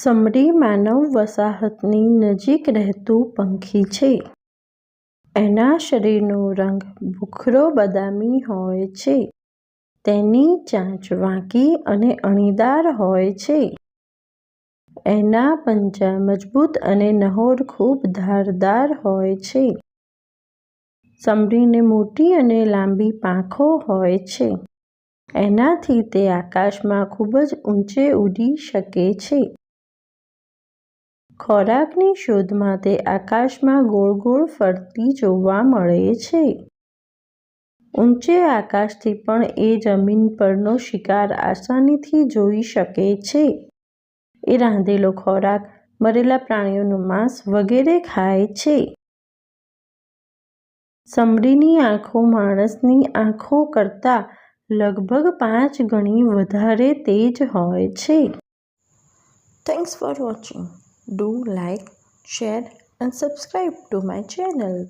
Summary માનવ વસાહતની નજીક રહેતું પંખી છે. એના શરીરનો રંગ ભૂખરો બદામી હોય છે. તેની ચાંચ વાંકી અને અણીદાર હોય છે. એના પંજા મજબૂત અને નહોર ખૂબ ધારદાર હોય છે. સમરીને મોટી અને લાંબી પાંખો હોય છે. એનાથી તે આકાશમાં ખૂબ જ ઊંચે ઉડી શકે છે. ખોરાકની શોધમાં તે આકાશમાં ગોળ ગોળ ફરતી જોવા મળે છે. ઊંચે આકાશથી પણ એ જમીન પરનો શિકાર આસાનીથી જોઈ શકે છે. એ રાંધેલો ખોરાક, મરેલા પ્રાણીઓનું માંસ વગેરે ખાય છે. સમરીની આંખો માણસની આંખો કરતાં લગભગ 5 ગણી વધારે તેજ હોય છે. Thanks for watching. Do like, share and subscribe to my channel.